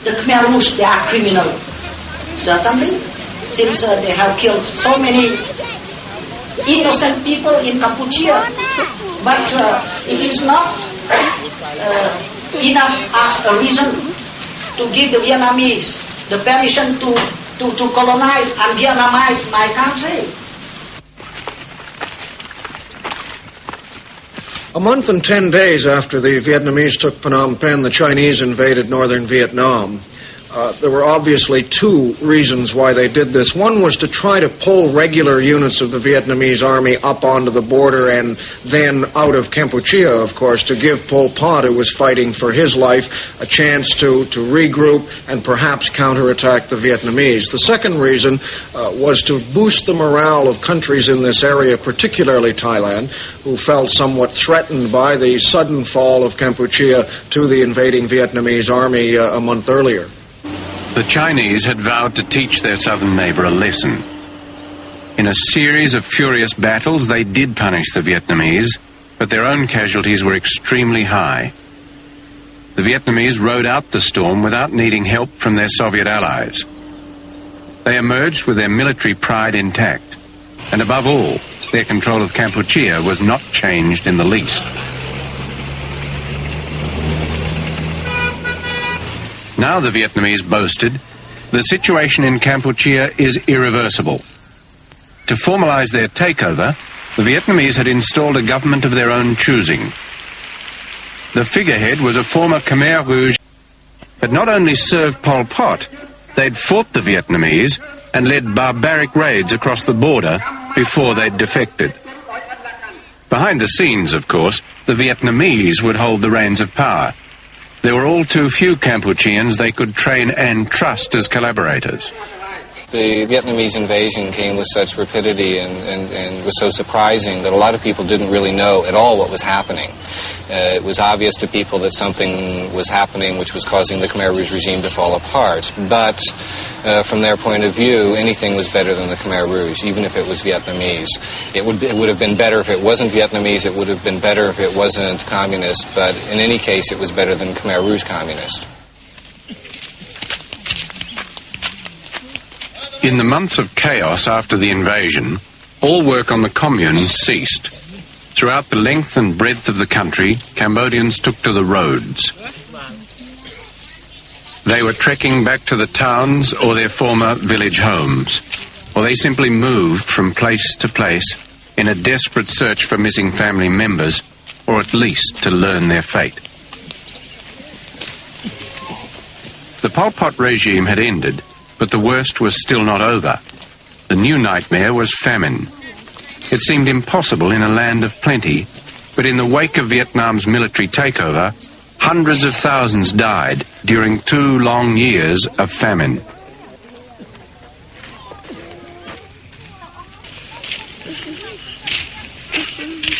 the Khmer Rouge, they are criminal. Certainly, since they have killed so many innocent people in Kampuchea, but it is not enough as a reason to give the Vietnamese the permission to colonize and Vietnamize my country. A month and 10 days after the Vietnamese took Phnom Penh, the Chinese invaded northern Vietnam. There were obviously two reasons why they did this. One was to try to pull regular units of the Vietnamese army up onto the border and then out of Kampuchea, of course, to give Pol Pot, who was fighting for his life, a chance to regroup and perhaps counterattack the Vietnamese. The second reason was to boost the morale of countries in this area, particularly Thailand, who felt somewhat threatened by the sudden fall of Kampuchea to the invading Vietnamese army a month earlier. The Chinese had vowed to teach their southern neighbor a lesson. In a series of furious battles, they did punish the Vietnamese, but their own casualties were extremely high. The Vietnamese rode out the storm without needing help from their Soviet allies. They emerged with their military pride intact, and above all, their control of Kampuchea was not changed in the least. Now, the Vietnamese boasted, the situation in Kampuchea is irreversible. To formalize their takeover, the Vietnamese had installed a government of their own choosing. The figurehead was a former Khmer Rouge, but not only served Pol Pot, they'd fought the Vietnamese and led barbaric raids across the border before they'd defected. Behind the scenes, of course, the Vietnamese would hold the reins of power. There were all too few Kampucheans they could train and trust as collaborators. The Vietnamese invasion came with such rapidity and was so surprising that a lot of people didn't really know at all what was happening. It was obvious to people that something was happening which was causing the Khmer Rouge regime to fall apart. But from their point of view, anything was better than the Khmer Rouge, even if it was Vietnamese. It would have been better if it wasn't Vietnamese. It would have been better if it wasn't communist. But in any case, it was better than Khmer Rouge communist. In the months of chaos after the invasion, all work on the commune ceased. Throughout the length and breadth of the country, Cambodians took to the roads. They were trekking back to the towns or their former village homes, or they simply moved from place to place in a desperate search for missing family members, or at least to learn their fate. The Pol Pot regime had ended, but the worst was still not over. The new nightmare was famine. It seemed impossible in a land of plenty, but in the wake of Vietnam's military takeover, hundreds of thousands died during 2 long years of famine.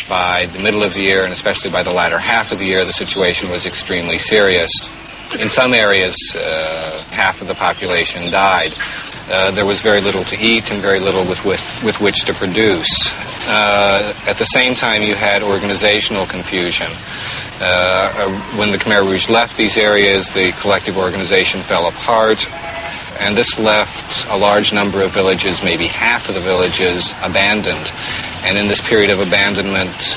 By the middle of the year, and especially by the latter half of the year, the situation was extremely serious. In some areas, half of the population died. There was very little to eat and very little with which to produce. At the same time, you had organizational confusion. When the Khmer Rouge left these areas, the collective organization fell apart, and this left a large number of villages, maybe half of the villages, abandoned. And in this period of abandonment,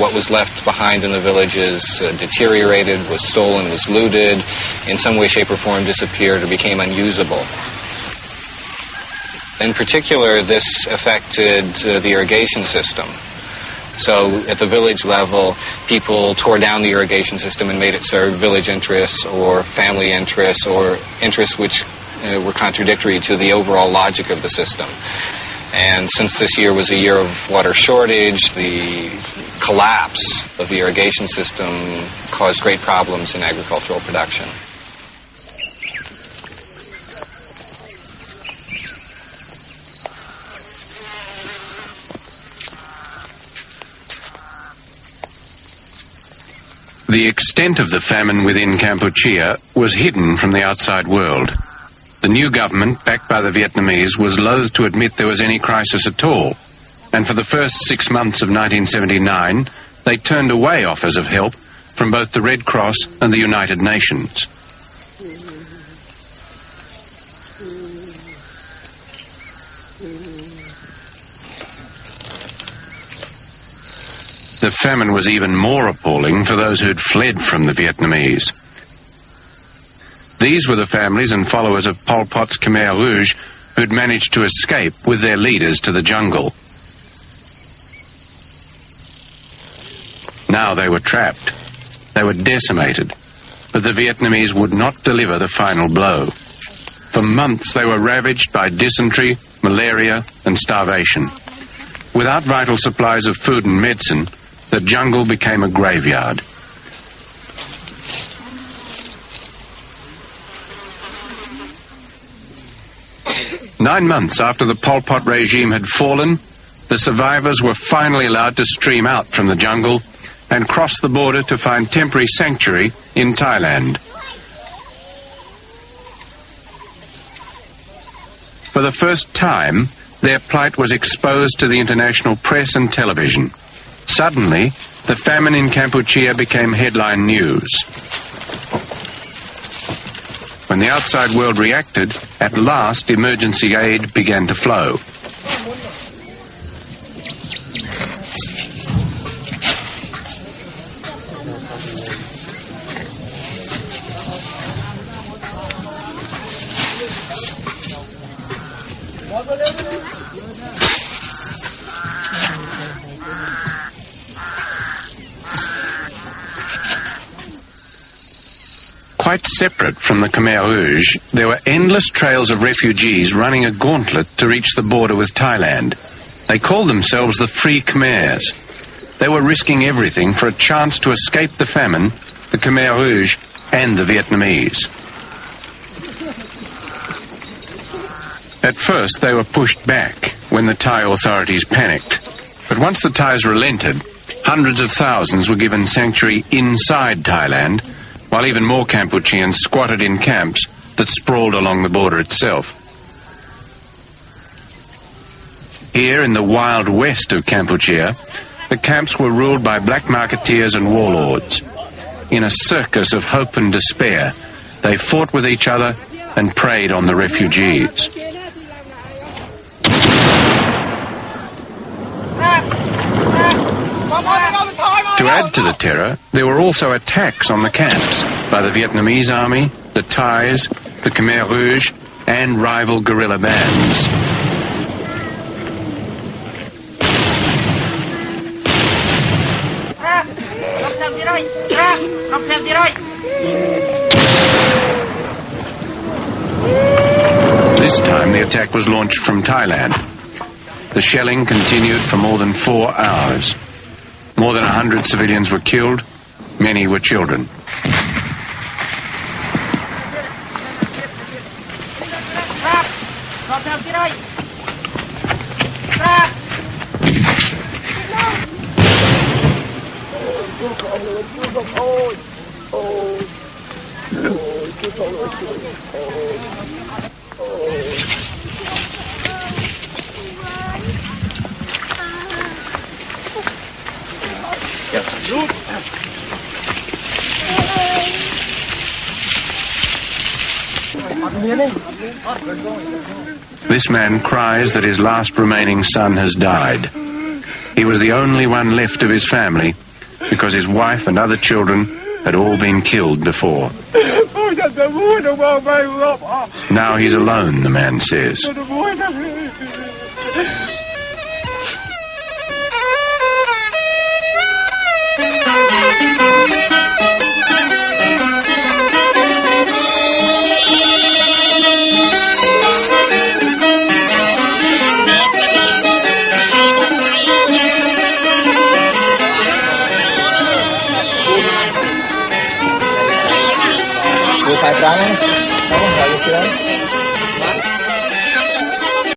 what was left behind in the villages deteriorated, was stolen, was looted, in some way, shape, or form disappeared or became unusable. In particular, this affected the irrigation system. So at the village level, people tore down the irrigation system and made it serve village interests or family interests or interests which were contradictory to the overall logic of the system. And since this year was a year of water shortage, the collapse of the irrigation system caused great problems in agricultural production. The extent of the famine within Kampuchea was hidden from the outside world. The new government, backed by the Vietnamese, was loath to admit there was any crisis at all, and for the first 6 months of 1979, they turned away offers of help from both the Red Cross and the United Nations. The famine was even more appalling for those who'd fled from the Vietnamese. These were the families and followers of Pol Pot's Khmer Rouge who'd managed to escape with their leaders to the jungle. Now they were trapped. They were decimated. But the Vietnamese would not deliver the final blow. For months they were ravaged by dysentery, malaria and starvation. Without vital supplies of food and medicine, the jungle became a graveyard. Nine months after the Pol Pot regime had fallen, the survivors were finally allowed to stream out from the jungle and cross the border to find temporary sanctuary in Thailand. For the first time, their plight was exposed to the international press and television. Suddenly, the famine in Kampuchea became headline news. When the outside world reacted, at last emergency aid began to flow. Quite separate from the Khmer Rouge, there were endless trails of refugees running a gauntlet to reach the border with Thailand. They called themselves the Free Khmers. They were risking everything for a chance to escape the famine, the Khmer Rouge and the Vietnamese. At first they were pushed back when the Thai authorities panicked. But once the Thais relented, hundreds of thousands were given sanctuary inside Thailand, while even more Kampucheans squatted in camps that sprawled along the border itself. Here in the wild west of Kampuchea, the camps were ruled by black marketeers and warlords. In a circus of hope and despair, they fought with each other and preyed on the refugees. To add to the terror, there were also attacks on the camps by the Vietnamese army, the Thais, the Khmer Rouge, and rival guerrilla bands. This time the attack was launched from Thailand. The shelling continued for more than 4 hours. More than 100 civilians were killed, many were children. This man cries that his last remaining son has died. He was the only one left of his family because his wife and other children had all been killed before. Now he's alone, the man says. Phải trắng không? Không phải trắng.